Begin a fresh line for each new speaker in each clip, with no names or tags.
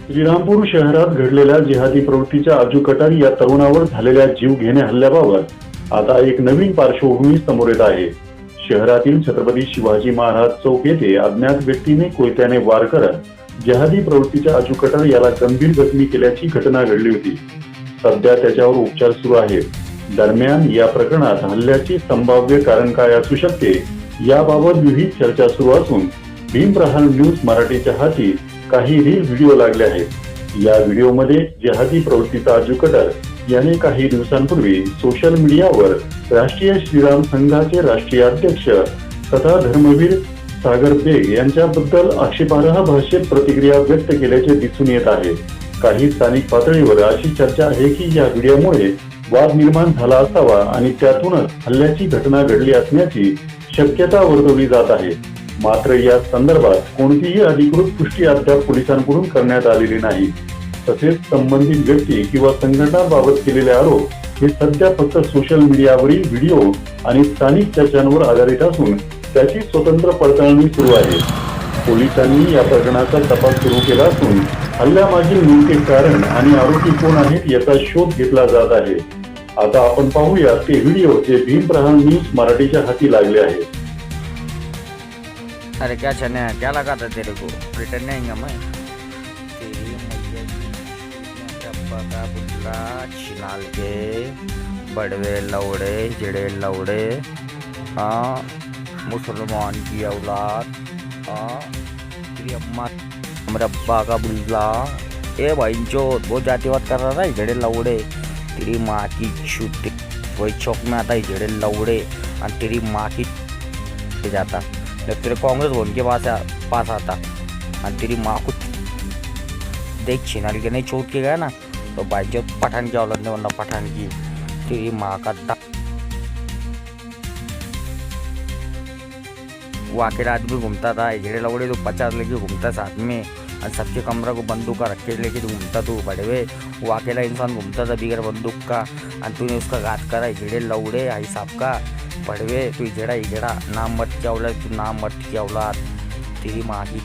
श्रीरामपूर शहरात घडलेल्या जिहादी प्रवृत्तीच्या अजू कटारी या तरुणावर झालेल्या जीवघेण्या हल्ल्याबाबत आता एक नवीन पार्श्वभूमी समोर येत आहे। शहरातील छत्रपती शिवाजी महाराज चौक येथे अज्ञात व्यक्तीने कोयत्याने वार करत जिहादी प्रवृत्तीच्या अजू कटारी याला गंभीर जखमी केल्याची घटना घडली होती। सध्या त्याच्यावर उपचार सुरू आहेत। दरम्यान या प्रकरणात हल्ल्याचे संभाव्य कारण काय असू शकते याबाबत विविध चर्चा सुरू असून भीम प्रहार न्यूज मराठीच्या हाती काही रील व्हिडिओ लागले आहेत। या व्हिडिओमध्ये जिहादी प्रवृत्तीचा अजू कटारी याने काही दिवसांपूर्वी सोशल मीडियावर राष्ट्रीय श्रीराम संघाचे राष्ट्रीय अध्यक्ष तथा धर्मवीर सागर बेग यांच्याबद्दल आक्षेपार्ह भाषेत प्रतिक्रिया व्यक्त केल्याचे दिसून येत आहे। काही स्थानिक पातळीवर अशी चर्चा आहे की या व्हिडिओमुळे वाद निर्माण झाला असावा आणि त्यातूनच हल्ल्याची घटना घडली असण्याची शक्यता वर्तवली जात आहे। मात्र या संदर्भात कोणतीही अधिकृत पुष्टी अद्याप पोलिसांकडून करण्यात आलेली नाही। तसेच संबंधित व्यक्ती किंवा संघटनांबाबत केलेले आरोप हे सध्या फक्त सोशल मीडियावरील व्हिडिओ आणि स्थानिक चर्चांवर आधारित असून त्याची स्वतंत्र पडताळणी सुरू आहे। पोलिसांनी या प्रकरणाचा तपास सुरू केला असून हल्ल्यामागील नेमके कारण आणि आरोपी कोण आहेत याचा शोध घेतला जात आहे। आता आपण पाहूया ते व्हिडिओ जे भीम प्रहार न्यूज मराठीच्या हाती लागले आहेत।
अरे क्या छने क्या लगा था तेरे को रिटर्न नहीं आएगा मैं तेरी मैया डब्बा का बुल्ला छिनाल के बड़वे लौड़े जड़े लौड़े हाँ मुसलमान की औलाद हाँ तेरी अम्मा मेरे अब्बा का बुल्ला ए भाई चोत बहुत जातिवाद कर रहा था जड़े लौड़े तेरी माँ की छुट्टी वही चौक में आता है जड़े लौड़े और तेरी माँ की जाता तेरे कांग्रेस भवन के पास आता और तेरी माँ को देख छिनाल के नहीं छोड़ के गया ना तो भाई जो पठान की औलाद ने वरना पठान की तेरी माँ का वो अकेला आदमी घूमता था झेड़े लवड़े तो 50 लेके घूमता साथ में और सबके कमरा को बंदूक का रख के लेके घूमता तो बड़े हुए वो अकेला इंसान घूमता था बिगर बंदूक का और तूने उसका घात करा झेड़े लवड़े आई साहब का बड़वे तू इजड़ा नाम मत क्या औलाद तू नाम मत क्या औलाद तेरी माँ की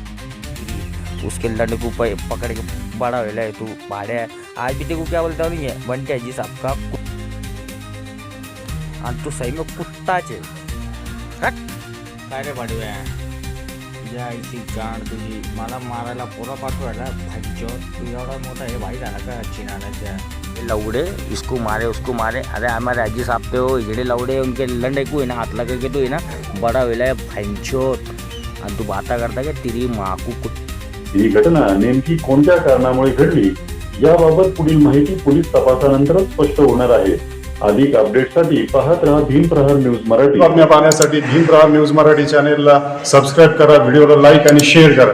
उसके लंड को पकड़ के बड़ा वेला है तू भाड़े है आज भी देखो क्या बोलता नहीं है बंटे जी साहब का और तू सही में कुत्ता चे काय रे बड़वे या इसी गांड तुझी मला मारायला पोरा पाठवायला भाईचो तू एवढा मोठा हे भाई झाला का चिनाण्याच्या लौड़े इसको मारे उसको मारे अरे हमारे राजी साहब पे हो इजड़े लौड़े उनके लंडे को है ना हाथ लगा के तो है ना बड़ा वेला है भाईचोत आणि तू बाता करता का तेरी माँ को
ही घटना नेमकी कोणत्या कारणामुळे घडली याबाबत पुढील माहिती पोलीस तपासानंतरच स्पष्ट होणार आहे। अधिक अपडेटसाठी पाहत रहा भीम प्रहार न्यूज मराठी।
बातम्या पाहण्यासाठी भीम प्रहार न्यूज मराठी चॅनेलला सबस्क्राइब करा, व्हिडिओला लाईक आणि शेअर करा।